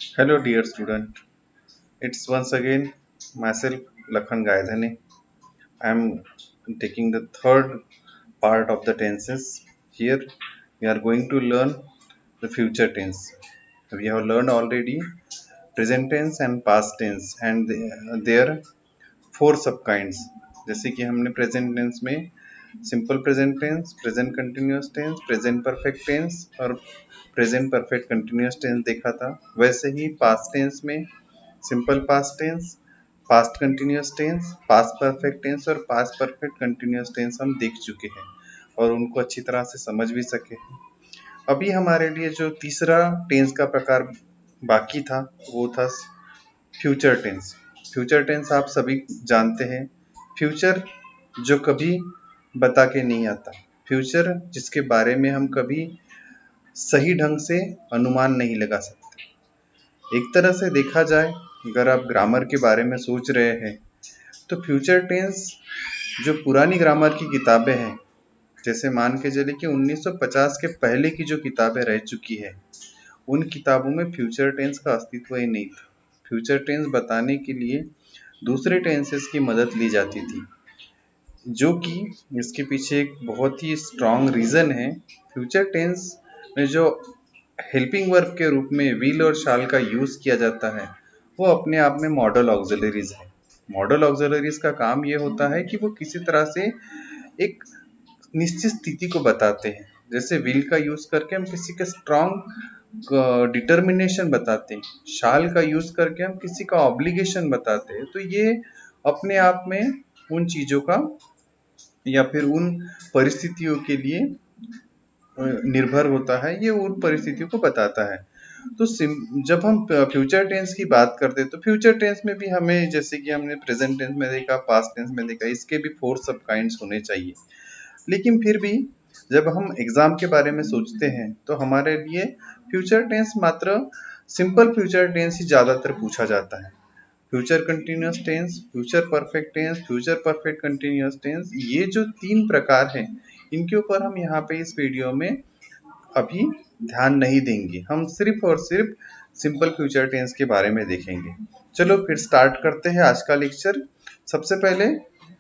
Hello, dear student. It's once again myself, Lakhan Gaidhane. I'm taking the third part of the tenses. Here, we are going to learn the future tense. We have learned already present tense and past tense, and their four sub kinds. जैसे कि हमने present tense में simple present tense, present continuous tense, present perfect tense और present perfect continuous tense देखा था. वैसे ही past tense में simple past tense, past continuous tense, past perfect tense और पास्ट परफेक्ट कंटिन्यूअस टेंस हम देख चुके हैं और उनको अच्छी तरह से समझ भी सके हैं. अभी हमारे लिए जो तीसरा टेंस का प्रकार बाकी था वो था फ्यूचर टेंस. फ्यूचर टेंस आप सभी जानते हैं. फ्यूचर जो कभी बता के नहीं आता, फ्यूचर जिसके बारे में हम कभी सही ढंग से अनुमान नहीं लगा सकते. एक तरह से देखा जाए, अगर आप ग्रामर के बारे में सोच रहे हैं तो फ्यूचर टेंस जो पुरानी ग्रामर की किताबें हैं, जैसे मान के चलिए कि 1950 के पहले की जो किताबें रह चुकी है, उन किताबों में फ्यूचर टेंस का अस्तित्व ही नहीं था. फ्यूचर टेंस बताने के लिए दूसरे टेंसेस की मदद ली जाती थी, जो कि इसके पीछे एक बहुत ही स्ट्रॉन्ग रीज़न है. फ्यूचर टेंस में जो हेल्पिंग वर्ब के रूप में विल और शाल का यूज़ किया जाता है, वो अपने आप में मॉडल ऑक्सिलरीज है. मॉडल ऑक्सिलरीज का काम ये होता है कि वो किसी तरह से एक निश्चित स्थिति को बताते हैं. जैसे विल का यूज़ करके हम किसी का स्ट्रॉन्ग डिटर्मिनेशन बताते हैं, शाल का यूज़ करके हम किसी का ऑब्लिगेशन बताते हैं. तो ये अपने आप में उन चीज़ों का या फिर उन परिस्थितियों के लिए निर्भर होता है, ये उन परिस्थितियों को बताता है. तो जब हम फ्यूचर टेंस की बात करते हैं तो फ्यूचर टेंस में भी हमें, जैसे कि हमने प्रेजेंट टेंस में देखा, पास्ट टेंस में देखा, इसके भी फोर सब काइंड्स होने चाहिए. लेकिन फिर भी जब हम एग्जाम के बारे में सोचते हैं तो हमारे लिए फ्यूचर टेंस मात्र सिंपल फ्यूचर टेंस ही ज्यादातर पूछा जाता है. Future continuous tense, future perfect tense, future perfect continuous tense, ये जो तीन प्रकार हैं, इनके ऊपर हम यहाँ पे इस वीडियो में अभी ध्यान नहीं देंगे. हम सिर्फ और सिर्फ सिंपल फ्यूचर टेंस के बारे में देखेंगे. चलो फिर स्टार्ट करते हैं आज का लेक्चर. सबसे पहले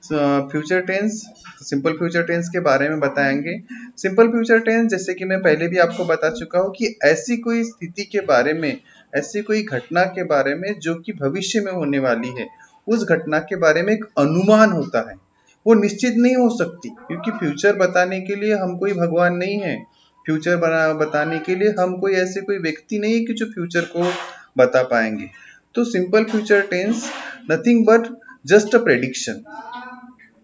future tense, simple future tense के बारे में बताएंगे. सिंपल फ्यूचर टेंस, जैसे कि मैं पहले भी आपको बता चुका हूँ, कि ऐसी कोई स्थिति के बारे में, ऐसी कोई घटना के बारे में जो कि भविष्य में होने वाली है, उस घटना के बारे में एक अनुमान होता है. वो निश्चित नहीं हो सकती, क्योंकि फ्यूचर बताने के लिए हम कोई भगवान नहीं है. फ्यूचर बताने के लिए हम कोई ऐसे कोई व्यक्ति नहीं है कि जो फ्यूचर को बता पाएंगे. तो simple future tense nothing but just a prediction.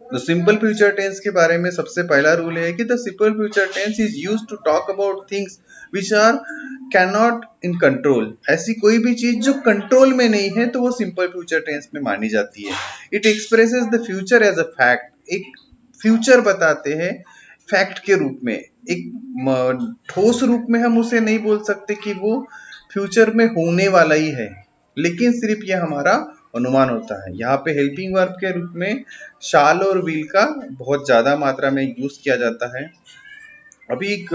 तो सिंपल फ्यूचर टेंस के बारे में सबसे पहला रूल है कि the simple future tense is used to talk about things which are can not in control. ऐसी कोई भी चीज जो कंट्रोल में नहीं है तो वो सिंपल फ्यूचर टेंस में मानी जाती है. It expresses the future as a fact. एक फ्यूचर बताते हैं फैक्ट के रूप में, एक ठोस रूप में हम उसे नहीं बोल सकते कि वो फ्यूचर में होने वाला ही है, लेकिन सिर्फ ये हमारा अनुमान होता है. यहाँ पे हेल्पिंग वर्ब के रूप में शाल और विल का बहुत ज्यादा मात्रा में यूज किया जाता है. अभी एक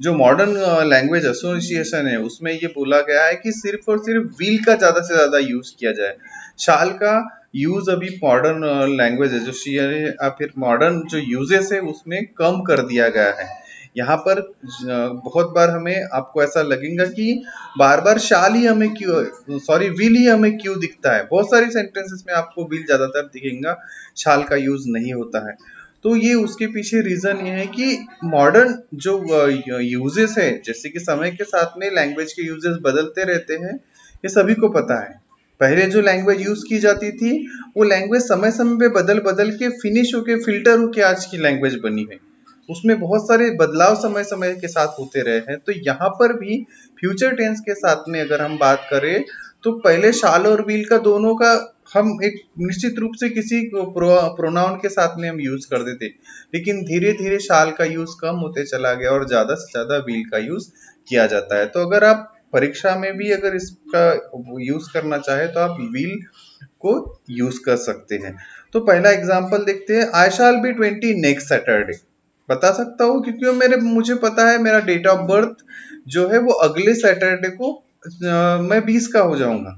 जो मॉडर्न लैंग्वेज एसोसिएशन है, उसमें ये बोला गया है कि सिर्फ और सिर्फ विल का ज्यादा से ज्यादा यूज किया जाए. शाल का यूज अभी मॉडर्न लैंग्वेज एसोसिएशन या फिर मॉडर्न जो यूजेस है उसमें कम कर दिया गया है. यहाँ पर बहुत बार हमें, आपको ऐसा लगेगा कि बार बार शाल ही हमें क्यों, सॉरी विल ही हमें क्यों दिखता है. बहुत सारी सेंटेंसेस में आपको विल ज्यादातर दिखेगा, शाल का यूज नहीं होता है. तो ये उसके पीछे रीजन ये है कि मॉडर्न जो यूजेस है, जैसे कि समय के साथ में लैंग्वेज के यूजेस बदलते रहते हैं, ये सभी को पता है. पहले जो लैंग्वेज यूज की जाती थी, वो लैंग्वेज समय समय पे बदल बदल के फिनिश होके फिल्टर होके आज की लैंग्वेज बनी है. उसमें बहुत सारे बदलाव समय समय के साथ होते रहे हैं. तो यहाँ पर भी फ्यूचर टेंस के साथ में अगर हम बात करें तो पहले शाल और विल का दोनों का हम एक निश्चित रूप से किसी प्रोनाउन के साथ में हम यूज करते थे, लेकिन धीरे धीरे शाल का यूज कम होते चला गया और ज्यादा से ज्यादा विल का यूज किया जाता है. तो अगर आप परीक्षा में भी अगर इसका यूज करना चाहे तो आप विल को यूज कर सकते हैं. तो पहला एग्जांपल देखते हैं. आई शैल बी 20 नेक्स्ट सैटरडे. बता सकता हूँ क्योंकि मुझे पता है मेरा डेट ऑफ बर्थ जो है वो अगले सैटरडे को मैं 20 का हो जाऊंगा।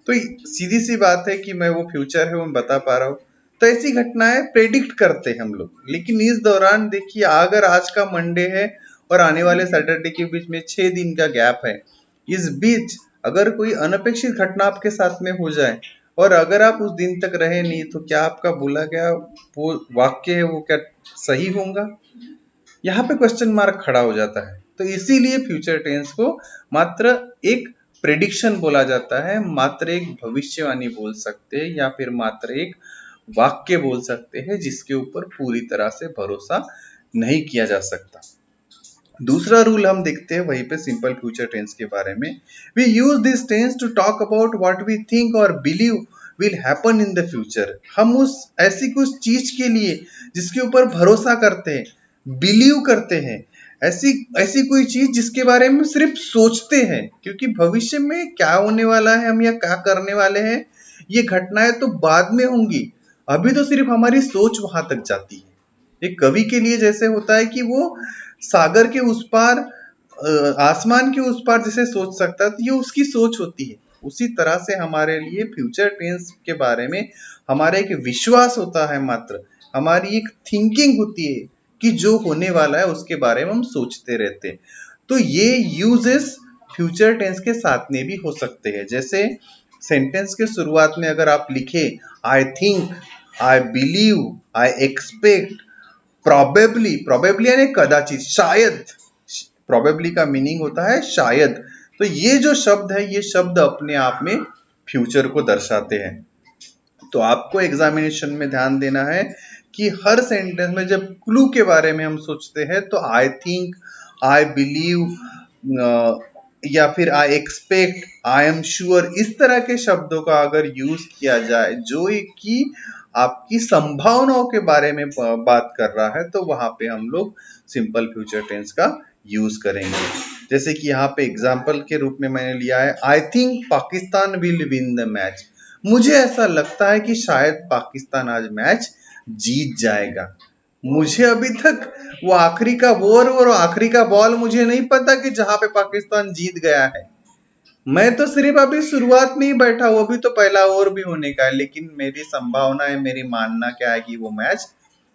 तो सीधी सी बात है कि मैं वो फ्यूचर है वो मैं बता पा रहा हूँ। तो ऐसी घटनाएं प्रेडिक्ट करते हैं हम लोग, लेकिन इस दौरान देखिए अगर आज का मंडे है और आने वाले सैटरडे के बीच में 6 दिन का गैप है, इस बीच अगर कोई अनपेक्षित घटना आपके साथ में हो जाए और अगर आप उस दिन तक रहे नहीं, तो क्या आपका बोला गया वो वाक्य है वो क्या सही होगा? यहाँ पे क्वेश्चन मार्क खड़ा हो जाता है। तो इसीलिए फ्यूचर टेंस को मात्र एक प्रेडिक्शन बोला जाता है, मात्र एक भविष्यवाणी बोल सकते हैं या फिर मात्र एक वाक्य बोल सकते हैं जिसके ऊपर पूरी तरह से भरोसा नहीं किया जा सकता। दूसरा रूल हम देखते हैं वहीं पे सिंपल फ्यूचर टेंस के बारे में। We use this tense to talk about what we think और believe will happen in the future. हम उस ऐसी कुछ चीज के लिए जिसके ऊपर भरोसा करते हैं, बिलीव करते हैं, ऐसी ऐसी कोई चीज जिसके बारे में सिर्फ सोचते हैं, क्योंकि भविष्य में क्या होने वाला है हम या क्या करने वाले हैं ये घटनाएं तो बाद में होंगी, अभी तो सिर्फ हमारी सोच वहां तक जाती है। एक कवि के लिए जैसे होता है कि वो सागर के उस पार आसमान के उस पार जैसे सोच सकता है, तो ये उसकी सोच होती है। उसी तरह से हमारे लिए फ्यूचर टेंस के बारे में हमारा एक विश्वास होता है, मात्र हमारी एक थिंकिंग होती है कि जो होने वाला है उसके बारे में हम सोचते रहते हैं। तो ये यूजेस फ्यूचर टेंस के साथ में भी हो सकते हैं। जैसे सेंटेंस के शुरुआत में अगर आप लिखे I think, I believe, I expect, probably, probably यानी कदाचित, शायद, प्रोबेबली का मीनिंग होता है शायद। तो ये जो शब्द है ये शब्द अपने आप में फ्यूचर को दर्शाते हैं। तो आपको एग्जामिनेशन में ध्यान देना है कि हर सेंटेंस में जब क्लू के बारे में हम सोचते हैं तो आई थिंक, आई बिलीव या फिर I expect, I am sure, इस तरह के शब्दों का अगर यूज किया जाए जो कि आपकी संभावनाओं के बारे में बात कर रहा है, तो वहां पे हम लोग सिंपल फ्यूचर टेंस का यूज करेंगे। जैसे कि यहाँ पे एग्जाम्पल के रूप में मैंने लिया है I think Pakistan will win the match. मुझे ऐसा लगता है कि शायद पाकिस्तान आज मैच जीत जाएगा। मुझे अभी तक वो आखिरी का ओवर और आखिरी का बॉल मुझे नहीं पता कि जहां पे पाकिस्तान जीत गया है। मैं तो सिर्फ अभी शुरुआत में ही बैठा हूँ, अभी तो पहला ओवर भी होने का है, लेकिन मेरी संभावना है, मेरी मानना क्या है कि वो मैच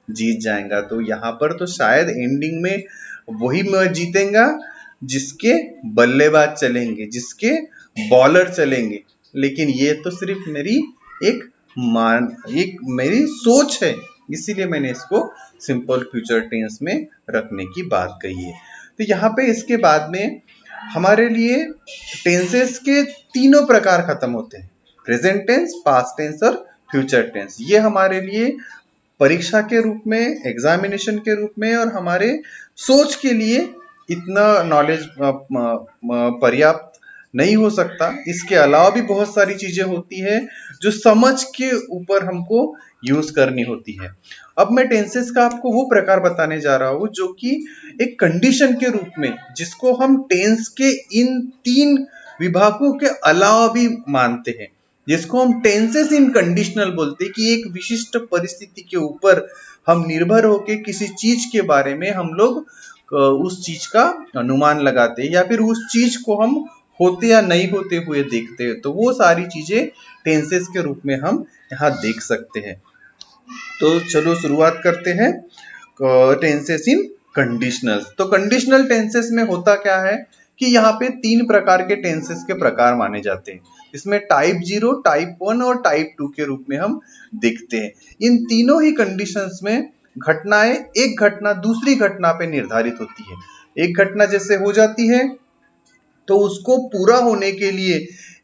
जीत जाएगा। तो यहाँ पर तो शायद एंडिंग में वही मैच जीतेगा जिसके बल्लेबाज चलेंगे, जिसके बॉलर चलेंगे। लेकिन ये तो सिर्फ मेरी एक एक मेरी सोच है, इसीलिए मैंने इसको सिंपल फ्यूचर टेंस में रखने की बात कही है। तो यहाँ पे इसके बाद में हमारे लिए टेंसेस के तीनों प्रकार खत्म होते हैं, प्रेजेंट टेंस, पास्ट टेंस और फ्यूचर टेंस। ये हमारे लिए परीक्षा के रूप में, एग्जामिनेशन के रूप में और हमारे सोच के लिए इतना नॉलेज पर्याप्त नहीं हो सकता। इसके अलावा भी बहुत सारी चीजें होती है जो समझ के ऊपर हमको यूज करनी होती है। अब मैं टेंसेस का आपको वो प्रकार बताने जा रहा हूँ जो कि एक कंडीशन के रूप में, जिसको हम टेंस के इन तीन विभागों के अलावा भी मानते हैं, जिसको हम टेंसेस इन कंडीशनल बोलते हैं कि एक विशिष्ट परिस्थिति के ऊपर हम निर्भर होकर किसी चीज के बारे में हम लोग उस चीज का अनुमान लगाते हैं या फिर उस चीज को हम होते या नहीं होते हुए देखते हैं। तो वो सारी चीजें टेंसेस के रूप में हम यहाँ देख सकते हैं। तो चलो शुरुआत करते हैं टेंसेस इन कंडीशनल। तो कंडीशनल टेंसेस में होता क्या है कि यहाँ पे तीन प्रकार के टेंसेस के प्रकार माने जाते हैं। इसमें टाइप 0, टाइप 1 और टाइप 2 के रूप में हम देखते हैं। इन तीनों ही कंडीशंस में घटनाएं, एक घटना दूसरी घटना पे निर्धारित होती है। एक घटना जैसे हो जाती है तो उसको पूरा होने के लिए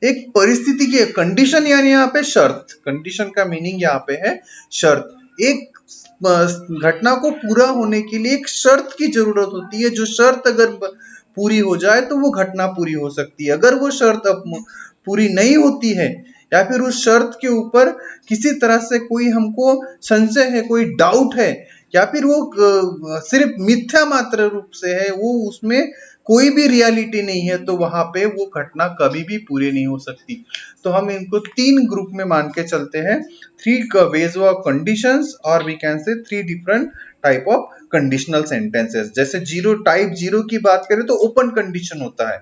एक परिस्थिति की कंडीशन, यानी यहाँ पे शर्त, कंडीशन का मीनिंग यहाँ पे है शर्त। एक घटना को पूरा होने के लिए एक शर्त की जरूरत होती है, जो शर्त अगर पूरी हो जाए तो वो घटना पूरी हो सकती है। अगर वो शर्त अब पूरी नहीं होती है या फिर उस शर्त के ऊपर किसी तरह से कोई हमको संशय है, कोई डाउट है, या फिर वो सिर्फ मिथ्या मात्र रूप से है, वो उसमें कोई भी रियलिटी नहीं है, तो वहां पे वो घटना कभी भी पूरी नहीं हो सकती। तो हम इनको तीन ग्रुप में मान के चलते हैं, थ्री वेज ऑफ कंडीशंस, और we can say three different type of conditional sentences. जैसे जीरो, टाइप 0 की बात करें तो ओपन कंडीशन होता है।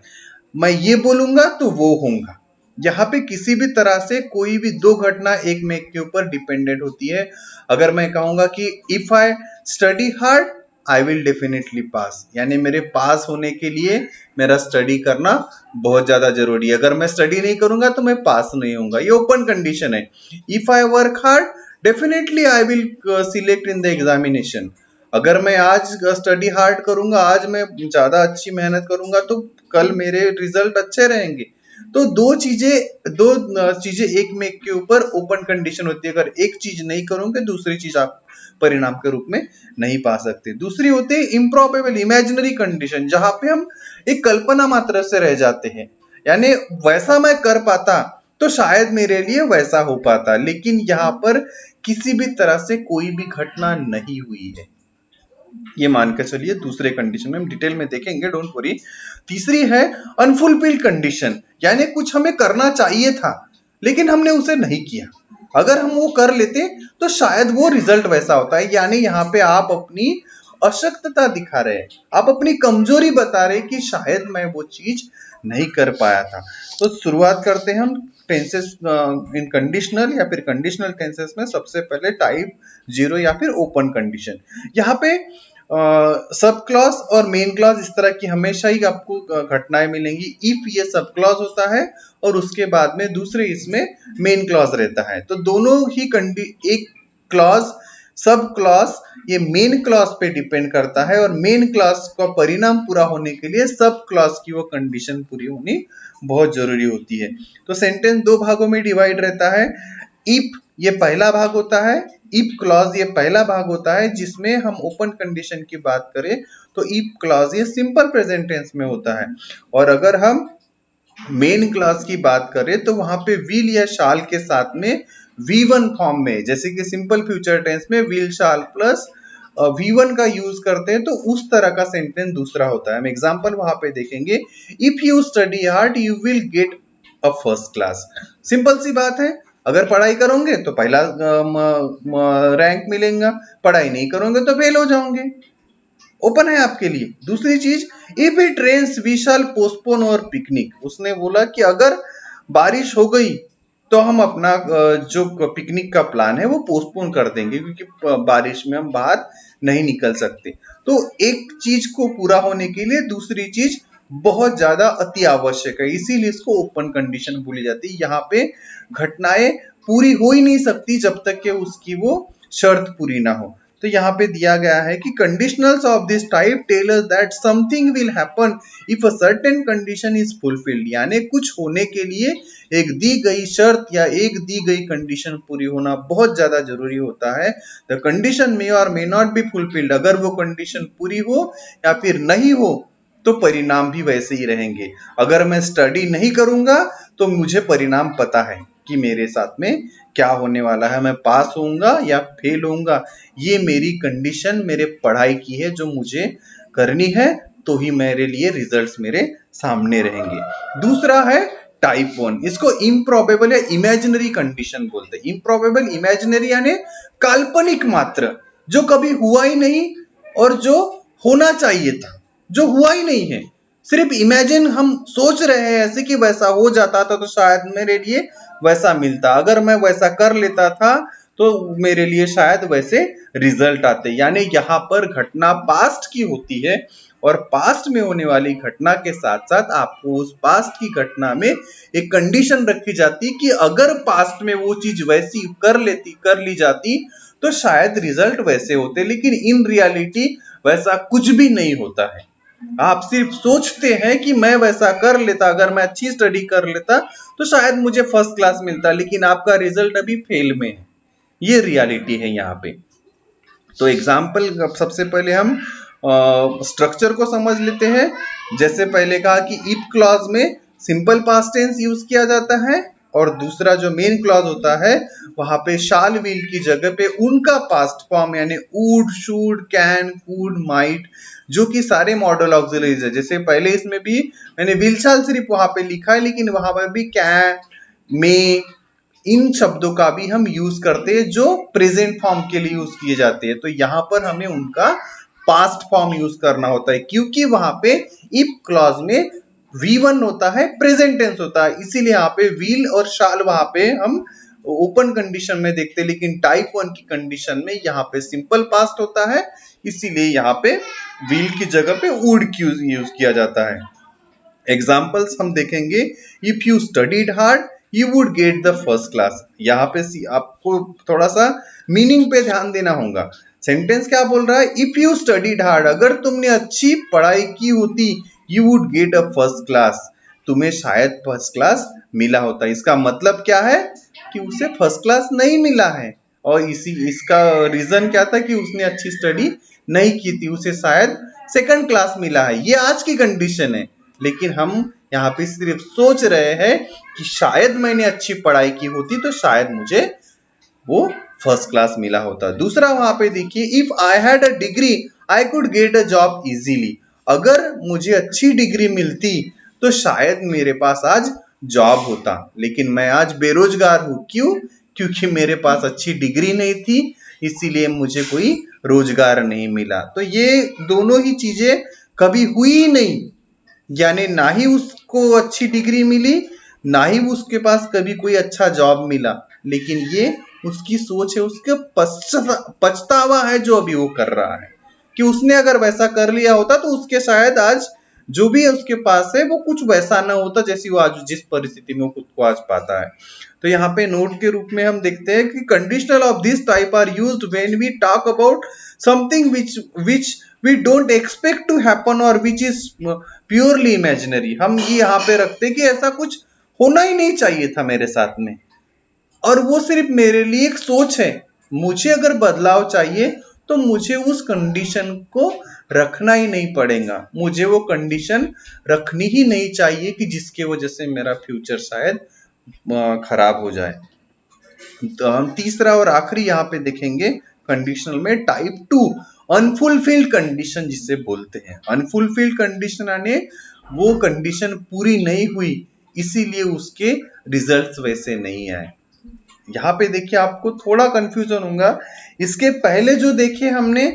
मैं ये बोलूंगा तो वो होगा। यहाँ पे किसी भी तरह से कोई भी दो घटना एक में के ऊपर डिपेंडेंट होती है। अगर मैं कहूंगा कि if I study hard I will definitely pass, यानी मेरे पास होने के लिए मेरा स्टडी करना बहुत ज्यादा जरूरी है। अगर मैं स्टडी नहीं करूंगा तो मैं पास नहीं होऊंगा, ये ओपन कंडीशन है। If I work hard definitely I will select in the examination. अगर मैं आज स्टडी हार्ड करूंगा, आज मैं ज्यादा अच्छी मेहनत करूंगा तो कल मेरे रिजल्ट अच्छे रहेंगे। तो दो चीजें एक में एक के ऊपर ओपन कंडीशन होती है। अगर एक चीज नहीं करोगे दूसरी चीज आप परिणाम के रूप में नहीं पा सकते। दूसरी होती है इम्प्रॉबेबल इमेजिनरी कंडीशन, जहां पे हम एक कल्पना मात्र से रह जाते हैं, यानी वैसा मैं कर पाता तो शायद मेरे लिए वैसा हो पाता, लेकिन यहाँ पर किसी भी तरह से कोई भी घटना नहीं हुई है, ये मान के चलिए। दूसरे कंडीशन में हम डिटेल में देखेंगे, डोंट वरी। तीसरी है अनफुलफिल्ड कंडीशन, यानी कुछ हमें करना चाहिए था लेकिन हमने उसे नहीं किया। अगर हम वो कर लेते तो शायद वो रिजल्ट वैसा होता है, यानी यहाँ पे आप अपनी अशक्तता दिखा रहे हैं, आप अपनी कमजोरी बता रहे कि शायद मैं वो चीज नहीं कर पाया था। तो शुरुआत करते हैं हम टेंसेस इन कंडीशनल या फिर कंडीशनल टेंसेस में। सबसे पहले टाइप 0 या फिर ओपन कंडीशन। यहाँ पे सब क्लॉज और मेन क्लॉज इस तरह की हमेशा ही आपको घटनाएं मिलेंगी। इफ ये सब क्लॉज होता है और उसके बाद में दूसरे इसमें मेन क्लॉज रहता है, तो दोनों ही एक क्लॉज सब क्लॉज ये मेन क्लॉज पे डिपेंड करता है, और मेन क्लॉज का परिणाम पूरा होने के लिए सब क्लॉज की वो कंडीशन पूरी होनी बहुत जरूरी होती है। तो सेंटेंस दो भागों में डिवाइड रहता है। इफ ये पहला भाग होता है, इफ क्लॉज ये पहला भाग होता है जिसमें हम ओपन कंडीशन की बात करें तो इफ क्लॉज ये सिंपल प्रेजेंट टेंस में होता है। और अगर हम मेन क्लॉज की बात करें तो वहां पे विल या शाल के साथ में V1 फॉर्म में, जैसे कि सिंपल फ्यूचर टेंस में विल शाल प्लस V1 का यूज करते हैं, तो उस तरह का सेंटेंस दूसरा होता है। हम एग्जांपल वहां पे देखेंगे, if you study hard you will get a first class. Simple सी बात है, अगर पढ़ाई करोगे तो पहला रैंक मिलेगा, पढ़ाई नहीं करोगे तो फेल हो जाओगे। ओपन है आपके लिए। दूसरी चीज, if it rains we shall postpone our picnic. उसने बोला कि अगर बारिश हो गई तो हम अपना जो पिकनिक का प्लान है वो पोस्टपोन कर देंगे, क्योंकि बारिश में हम बाहर नहीं निकल सकते। तो एक चीज को पूरा होने के लिए दूसरी चीज बहुत ज्यादा अति आवश्यक है, इसीलिए इसको ओपन कंडीशन बोली जाती है। यहाँ पे घटनाएं पूरी हो ही नहीं सकती जब तक कि उसकी वो शर्त पूरी ना हो। तो यहाँ पे दिया गया है कि conditionals of this type tell us that something will happen if a certain condition is fulfilled, यानी कुछ होने के लिए एक दी गई शर्त या एक दी गई कंडीशन पूरी होना बहुत ज्यादा जरूरी होता है। द कंडीशन मे और मे नॉट बी फुलफिल्ड, अगर वो कंडीशन पूरी हो या फिर नहीं हो तो परिणाम भी वैसे ही रहेंगे। अगर मैं स्टडी नहीं करूंगा तो मुझे परिणाम पता है कि मेरे साथ में क्या होने वाला है, मैं पास होऊंगा या फेल होऊंगा। ये मेरी कंडीशन मेरे पढ़ाई की है जो मुझे करनी है, तो ही मेरे लिए रिजल्ट्स मेरे सामने रहेंगे। दूसरा है टाइप 1, इसको इम्प्रॉबेबल या इमेजिनरी कंडीशन बोलते हैं। इम्प्रॉबेबल इमेजिनरी यानी काल्पनिक मात्र, जो कभी हुआ ही नहीं और जो होना चाहिए था, जो हुआ ही नहीं है। सिर्फ इमेजिन हम सोच रहे हैं ऐसे कि वैसा हो जाता था तो शायद मेरे लिए वैसा मिलता, अगर मैं वैसा कर लेता था तो मेरे लिए शायद वैसे रिजल्ट आते। यानी यहाँ पर घटना पास्ट की होती है और पास्ट में होने वाली घटना के साथ साथ आपको उस पास्ट की घटना में एक कंडीशन रखी जाती कि अगर पास्ट में वो चीज वैसी कर ली जाती तो शायद रिजल्ट वैसे होते, लेकिन इन रियलिटी वैसा कुछ भी नहीं होता है। आप सिर्फ सोचते हैं कि मैं वैसा कर लेता, अगर मैं अच्छी स्टडी कर लेता तो शायद मुझे फर्स्ट क्लास मिलता, लेकिन आपका रिजल्ट अभी फेल में है। ये रियलिटी है यहाँ पे। तो एग्जाम्पल सबसे पहले हम स्ट्रक्चर को समझ लेते हैं। जैसे पहले कहा कि इफ क्लॉज में सिंपल पास्ट टेंस यूज किया जाता है, और दूसरा जो मेन क्लॉज होता है वहां पे शाल विल की जगह पे उनका पास्ट फॉर्म यानी would, should, can, could, might, जो कि सारे मॉडल ऑक्सिलरीज है। जैसे पहले इसमें भी मैंने विल शाल सिर्फ वहां पे लिखा है, लेकिन वहां पर भी कैन, मे, इन शब्दों का भी हम यूज करते हैं जो प्रेजेंट फॉर्म के लिए यूज किए जाते हैं। तो यहाँ पर हमें उनका पास्ट फॉर्म यूज करना होता है, क्योंकि वहां पे इफ क्लॉज में V1 होता है प्रेजेंट टेंस होता है, इसीलिए यहाँ पे विल और शाल वहां पे हम ओपन कंडीशन में देखते हैं, लेकिन टाइप 1 की कंडीशन में यहाँ पे सिंपल पास्ट होता है, इसीलिए यहाँ पे विल की जगह पे वुड यूज किया जाता है। एग्जाम्पल्स हम देखेंगे, if you studied hard you would get the first class. यहाँ पे आपको थोड़ा सा मीनिंग पे ध्यान देना होगा। सेंटेंस क्या बोल रहा है, इफ यू स्टडीड हार्ड, अगर तुमने अच्छी पढ़ाई की होती, you would get a first class, तुम्हें शायद फर्स्ट क्लास मिला होता। इसका मतलब क्या है कि उसे फर्स्ट क्लास नहीं मिला है, और इसका रीजन क्या था कि उसने अच्छी स्टडी नहीं की थी, उसे शायद सेकंड क्लास मिला है। ये आज की कंडीशन है, लेकिन हम यहाँ पे सिर्फ सोच रहे हैं कि शायद मैंने अच्छी पढ़ाई की होती तो शायद मुझे वो फर्स्ट क्लास मिला होता। दूसरा वहां पे देखिए, if I had a degree I could get a job easily, अगर मुझे अच्छी डिग्री मिलती तो शायद मेरे पास आज जॉब होता, लेकिन मैं आज बेरोजगार हूं। क्यों? क्योंकि मेरे पास अच्छी डिग्री नहीं थी, इसीलिए मुझे कोई रोजगार नहीं मिला। तो ये दोनों ही चीजें कभी हुई ही नहीं, यानी ना ही उसको अच्छी डिग्री मिली, ना ही उसके पास कभी कोई अच्छा जॉब मिला, लेकिन ये उसकी सोच है, उसके पछतावा है जो अभी वो कर रहा है, कि उसने अगर वैसा कर लिया होता तो उसके शायद आज जो भी है उसके पास है वो कुछ वैसा ना होता जैसी वो आज जिस परिस्थिति में वो खुद को आज पाता है। तो यहाँ पे नोट के रूप में हम देखते हैं कि conditional of this type are used when we talk about something which we don't expect to happen और विच इज प्योरली इमेजिनरी। हम ये यहाँ पे रखते हैं कि ऐसा कुछ होना ही नहीं चाहिए था मेरे साथ में, और वो सिर्फ मेरे लिए एक सोच है। मुझे अगर बदलाव चाहिए तो मुझे उस कंडीशन को रखना ही नहीं पड़ेगा, मुझे वो कंडीशन रखनी ही नहीं चाहिए कि जिसके वजह से मेरा फ्यूचर शायद खराब हो जाए। तो हम तीसरा और आखिरी यहाँ पे देखेंगे कंडीशनल में, टाइप 2 अनफुलफिल्ड कंडीशन जिसे बोलते हैं। अनफुलफिल्ड कंडीशन यानी वो कंडीशन पूरी नहीं हुई, इसीलिए उसके रिजल्ट्स वैसे नहीं आए। यहाँ पे देखिए आपको थोड़ा कंफ्यूजन होगा, इसके पहले जो देखे हमने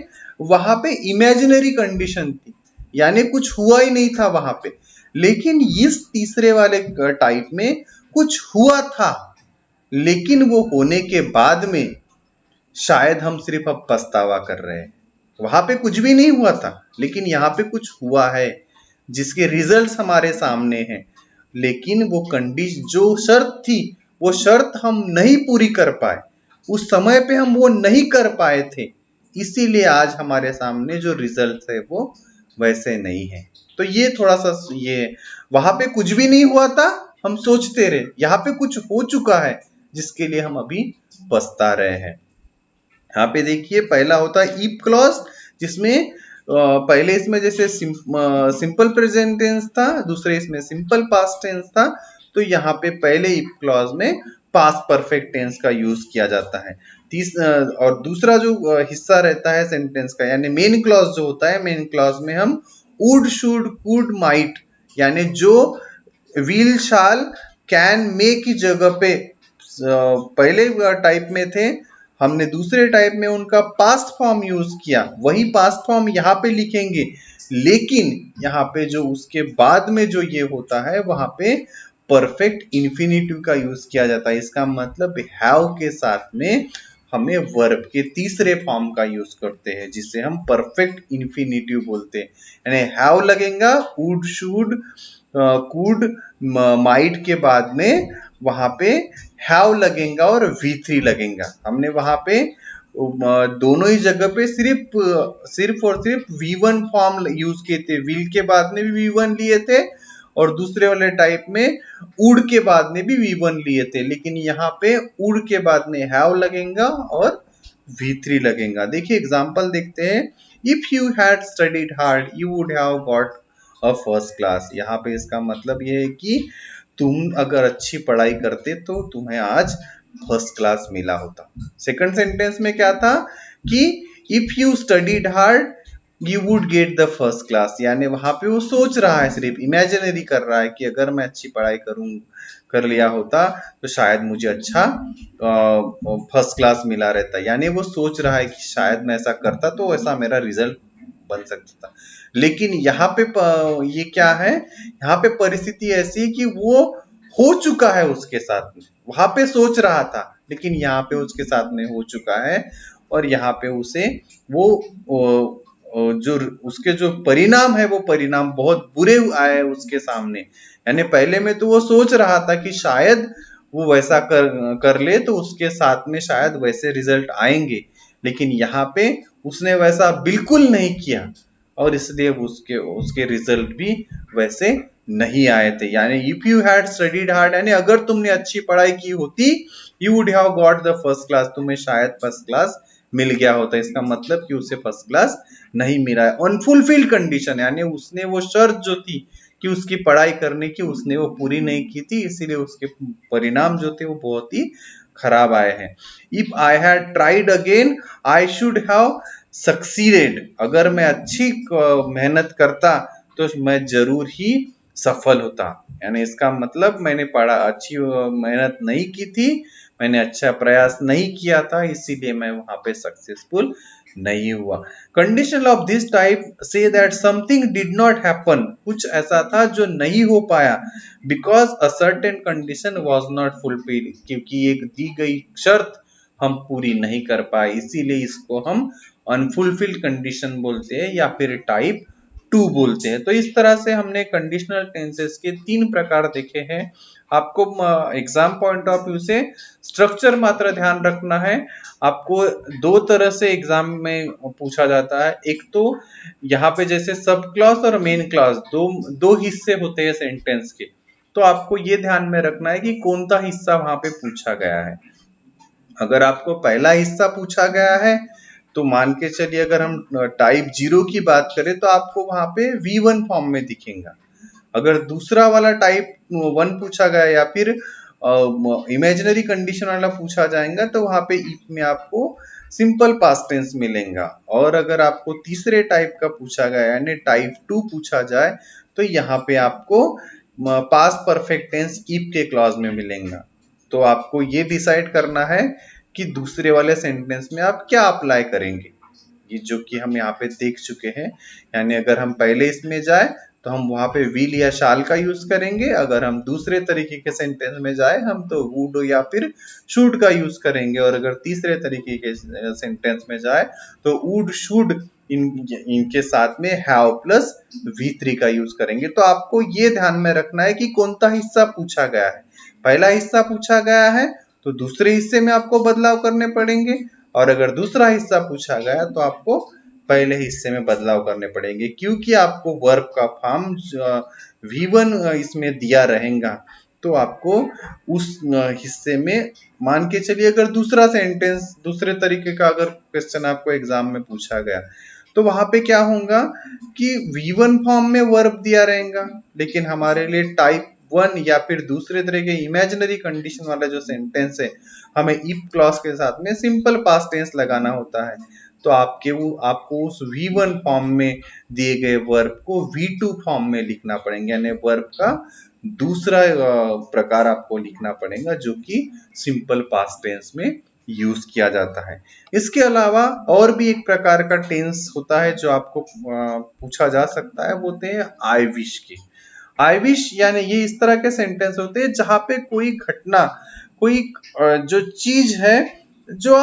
वहां पे इमेजिनरी कंडीशन थी, यानी कुछ हुआ ही नहीं था वहां पे, लेकिन इस तीसरे वाले टाइप में कुछ हुआ था, लेकिन वो होने के बाद में शायद हम सिर्फ अब पछतावा कर रहे हैं। वहां पे कुछ भी नहीं हुआ था, लेकिन यहाँ पे कुछ हुआ है जिसके रिजल्ट्स हमारे सामने हैं, लेकिन वो कंडीशन जो शर्त थी वो शर्त हम नहीं पूरी कर पाए, उस समय पे हम वो नहीं कर पाए थे, इसीलिए आज हमारे सामने जो रिजल्ट है वो वैसे नहीं है। तो ये थोड़ा सा ये, वहां पे कुछ भी नहीं हुआ था हम सोचते रहे, यहाँ पे कुछ हो चुका है जिसके लिए हम अभी पछता रहे हैं। यहाँ पे देखिए पहला होता है इफ क्लॉज, जिसमें पहले इसमें जैसे सिंपल प्रेजेंट टेंस था, दूसरे इसमें सिंपल पास्ट टेंस था, तो यहाँ पे पहले इफ क्लॉज में पास्ट परफेक्ट टेंस का यूज किया जाता है। और दूसरा जो हिस्सा रहता है सेंटेंस का, यानी मेन क्लॉज जो होता है, मेन क्लॉज में हम वुड शुड कुड माइट, यानी जो विल शाल कैन मे की जगह पे पहले टाइप में थे, हमने दूसरे टाइप में उनका पास्ट फॉर्म यूज किया, वही पास्ट फॉर्म यहाँ पे लिखेंगे, लेकिन यहाँ पे जो उसके बाद में जो ये होता है वहां पे परफेक्ट इन्फिनिटिव का यूज किया जाता है। इसका मतलब हैव के साथ में हमें वर्ब के तीसरे फॉर्म का यूज करते हैं, जिसे हम परफेक्ट इन्फिनिटिव बोलते हैं। यानी हैव लगेगा, वुड शुड कुड माइट के बाद में वहां पे हैव लगेगा और V3 लगेगा। हमने वहां पे दोनों ही जगह पे सिर्फ और सिर्फ V1 फॉर्म यूज किए थे, विल के बाद में भी V1 लिए थे, और दूसरे वाले टाइप में उड़ के बाद में भी V1 लिए थे, लेकिन यहाँ पे उड़ के बाद में हैव लगेगा और V3 लगेगा। देखिए एग्जांपल देखते हैं, if you had studied hard you would have got a first class. यहाँ पे इसका मतलब ये है कि तुम अगर अच्छी पढ़ाई करते तो तुम्हें आज फर्स्ट क्लास मिला होता। सेकंड सेंटेंस में क्या था कि if you studied hard you would get the first class, यानी वहां पे वो सोच रहा है, सिर्फ इमेजिनरी कर रहा है कि अगर मैं अच्छी पढ़ाई कर लिया होता तो शायद मुझे अच्छा फर्स्ट क्लास मिला रहता, यानी वो सोच रहा है कि शायद मैं ऐसा करता तो ऐसा मेरा रिजल्ट बन सकता था। लेकिन यहाँ पे ये क्या है, यहाँ पे परिस्थिति ऐसी है कि वो हो चुका है उसके साथ में, वहां पे सोच रहा था लेकिन यहाँ पे उसके साथ में हो चुका है, और यहाँ पे उसे वो जो उसके जो परिणाम है वो परिणाम बहुत बुरे आए उसके सामने। यानी पहले में तो वो सोच रहा था कि शायद वो वैसा कर ले तो उसके साथ में शायद वैसे रिजल्ट आएंगे, लेकिन यहाँ पे उसने वैसा बिल्कुल नहीं किया और इसलिए उसके उसके रिजल्ट भी वैसे नहीं आए थे। यानी if you had studied hard, यानी अगर तुमने अच्छी पढ़ाई की होती, you would have got the first class, तुम्हें शायद फर्स्ट क्लास मिल गया होता। इसका मतलब कि उसे फर्स्ट क्लास नहीं मिला है। अनफुलफिल्ड कंडीशन, यानी उसने वो शर्त जो थी कि उसकी पढ़ाई करने की, उसने वो पूरी नहीं की थी, इसीलिए उसके परिणाम जो थे वो बहुत ही खराब आए हैं। If I had tried again I should have succeeded, अगर मैं अच्छी मेहनत करता तो मैं जरूर ही सफल होता। यानी इसका मतलब मैंने पढ़ा अच्छी मेहनत नहीं की थी, मैंने अच्छा प्रयास नहीं किया था, इसीलिए मैं वहां पे सक्सेसफुल नहीं हुआ। Condition of this type say that something did not happen, कुछ ऐसा था जो नहीं हो पाया, because a certain condition was not fulfilled, क्योंकि एक दी गई शर्त हम पूरी नहीं कर पाए, इसीलिए इसको हम अनफुलफिल्ड कंडीशन बोलते हैं या फिर टाइप 2 बोलते हैं। तो इस तरह से हमने कंडीशनल टेंसेस के 3 प्रकार देखे हैं। आपको एग्जाम पॉइंट ऑफ व्यू से स्ट्रक्चर मात्र ध्यान रखना है। आपको 2 तरह से एग्जाम में पूछा जाता है। एक तो यहाँ पे जैसे सब क्लॉज और मेन क्लॉज दो हिस्से होते हैं सेंटेंस के, तो आपको ये ध्यान में रखना है कि कौन सा हिस्सा वहां पे पूछा गया है। अगर आपको पहला हिस्सा पूछा गया है तो मान के चलिए अगर हम टाइप 0 की बात करें तो आपको वहां पे V1 फॉर्म में दिखेगा। अगर दूसरा वाला टाइप 1 पूछा गया या फिर इमेजिनरी कंडीशन वाला पूछा जाएगा तो वहां पे इफ में आपको सिंपल पास्ट टेंस मिलेगा। और अगर आपको तीसरे टाइप का पूछा गया यानी टाइप 2 पूछा जाए तो यहाँ पे आपको पास्ट परफेक्ट टेंस इफ के क्लॉज में मिलेगा। तो आपको ये डिसाइड करना है कि दूसरे वाले सेंटेंस में आप क्या अप्लाई करेंगे, ये जो कि हम यहाँ पे देख चुके हैं। यानी अगर हम पहले इसमें जाए तो हम वहां पे विल या शाल का यूज करेंगे, अगर हम दूसरे तरीके के सेंटेंस में जाए हम तो वुड या फिर शुड का यूज करेंगे, और अगर तीसरे तरीके के सेंटेंस में जाए तो वुड शुड इनके साथ में हैव प्लस V3 का यूज करेंगे। तो आपको ये ध्यान में रखना है कि कौन सा हिस्सा पूछा गया है। पहला हिस्सा पूछा गया है तो दूसरे हिस्से में आपको बदलाव करने पड़ेंगे, और अगर दूसरा हिस्सा पूछा गया तो आपको पहले हिस्से में बदलाव करने पड़ेंगे, क्योंकि आपको वर्ब का फॉर्म V1 इसमें दिया रहेगा। तो आपको उस हिस्से में मान के चलिए अगर दूसरा सेंटेंस दूसरे तरीके का अगर क्वेश्चन आपको एग्जाम में पूछा गया तो वहां पे क्या होगा कि V1 फॉर्म में वर्ब दिया रहेगा, लेकिन हमारे लिए टाइप 1 या फिर दूसरे तरह के इमेजिनरी कंडीशन वाला जो सेंटेंस है हमें इफ क्लॉज के साथ में सिंपल पास्ट टेंस लगाना होता है। तो आपको उस V1 फॉर्म में दिए गए वर्ब को V2 फॉर्म में लिखना पड़ेगा, यानी वर्ब का दूसरा प्रकार आपको लिखना पड़ेगा जो कि सिंपल पास्ट टेंस में यूज किया जाता है। इसके अलावा और भी एक प्रकार का टेंस होता है जो आपको पूछा जा सकता है, वो होते हैं आई विश के। आई विश यानी ये इस तरह के सेंटेंस होते हैं जहां पे कोई घटना, कोई जो चीज है जो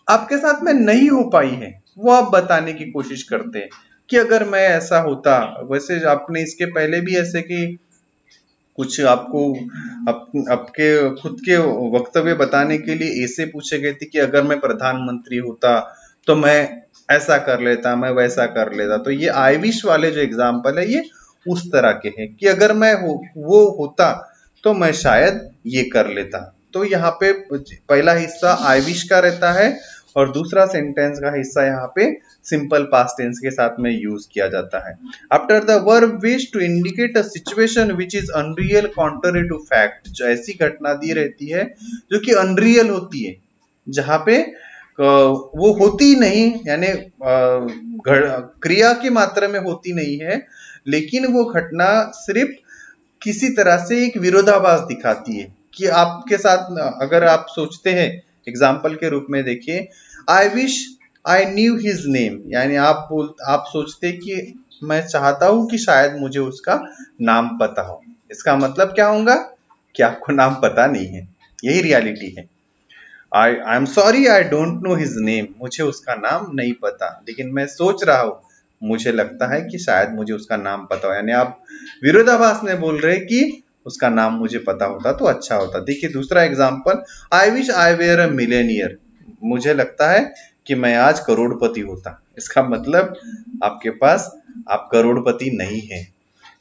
आपके साथ में नहीं हो पाई है वो आप बताने की कोशिश करते हैं कि अगर मैं ऐसा होता। वैसे आपने इसके पहले भी ऐसे कि कुछ आपको आपके खुद के वक्तव्य बताने के लिए ऐसे पूछे गए थे कि अगर मैं प्रधानमंत्री होता तो मैं ऐसा कर लेता, मैं वैसा कर लेता। तो ये आई विश वाले जो एग्जाम्पल है ये उस तरह के हैं कि अगर मैं वो होता तो मैं शायद ये कर लेता। तो यहाँ पे पहला हिस्सा आई विश का रहता है और दूसरा सेंटेंस का हिस्सा यहाँ पे सिंपल पास्ट टेंस के साथ में यूज किया जाता है। After the verb wish to indicate a situation which is unreal contrary to fact, जो ऐसी घटना दी रहती है जो कि अनरियल होती है, जहां पे वो होती नहीं, यानी क्रिया की मात्रा में होती नहीं है, लेकिन वो घटना सिर्फ किसी तरह से एक विरोधाभास दिखाती है कि आपके साथ अगर आप सोचते हैं, एग्जाम्पल के रूप में देखिए, आई wish I knew his name, यानी आप सोचते कि मैं चाहता हूं कि शायद मुझे उसका नाम पता हो। इसका मतलब क्या होगा कि आपको नाम पता नहीं है, यही रियलिटी है। I am sorry I don't know his name, मुझे उसका नाम नहीं पता, लेकिन मैं सोच रहा हूँ, मुझे लगता है कि शायद मुझे उसका नाम पता हो। यानी आप विरोधाभास में बोल रहे कि उसका नाम मुझे पता होता तो अच्छा होता। देखिए दूसरा example, I wish I were a millionaire, मुझे लगता है कि मैं आज करोड़पति होता। इसका मतलब आपके पास आप करोड़पति नहीं है।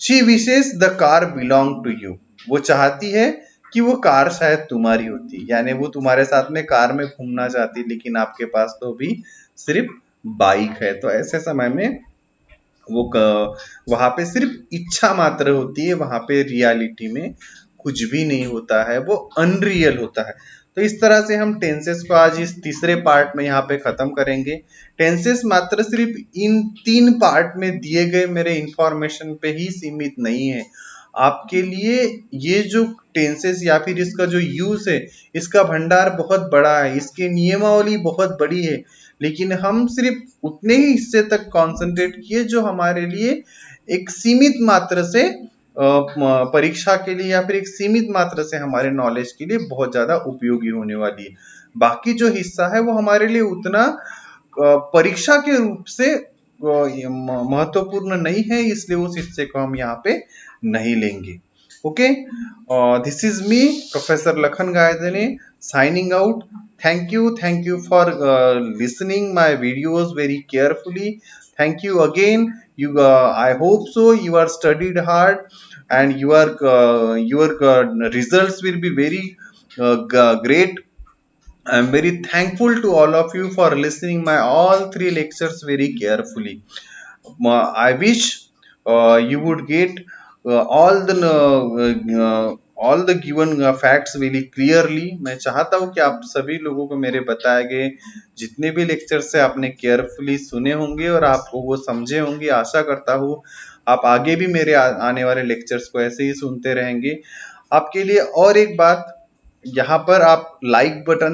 She wishes the car belong to you, वो चाहती है कि वो कार शायद तुम्हारी होती, यानी वो तुम्हारे साथ में कार में घूमना चाहती, लेकिन आपके पास तो भी सिर्फ बाइक है। तो ऐसे समय में वो वहां पे सिर्फ इच्छा मात्र होती है, वहां पे रियलिटी में कुछ भी नहीं होता है, वो अनरियल होता है। तो इस तरह से हम टेंसेस को आज इस तीसरे पार्ट में यहाँ पे खत्म करेंगे। टेंसेस मात्र सिर्फ इन 3 पार्ट में दिए गए मेरे इंफॉर्मेशन पे ही सीमित नहीं है। आपके लिए ये जो टेंसेस या फिर इसका जो यूज है, इसका भंडार बहुत बड़ा है, इसकी नियमावली बहुत बड़ी है, लेकिन हम सिर्फ उतने ही हिस्से तक कंसंट्रेट किए जो हमारे लिए एक सीमित मात्र से परीक्षा के लिए या फिर एक सीमित मात्रा से हमारे नॉलेज के लिए बहुत ज्यादा उपयोगी होने वाली है। बाकी जो हिस्सा है वो हमारे लिए उतना परीक्षा के रूप से महत्वपूर्ण नहीं है, इसलिए उस हिस्से को हम यहाँ पे नहीं लेंगे। Okay, this is me professor Lakhan Gaydhane signing out. Thank you for listening my videos very carefully. Thank you again. I hope so you are studied hard and your results will be very great. I am very thankful to all of you for listening my all 3 lectures very carefully. I wish you would get all the given facts very clearly. मैं चाहता हूँ कि आप सभी लोगों को मेरे बताए गए जितने भी लेक्चर्स से आपने केयरफुली सुने होंगे और आपको वो समझे होंगे। आशा करता हूँ आप आगे भी मेरे आने वाले लेक्चर्स को ऐसे ही सुनते रहेंगे। आपके लिए और एक बात, यहाँ पर आप लाइक बटन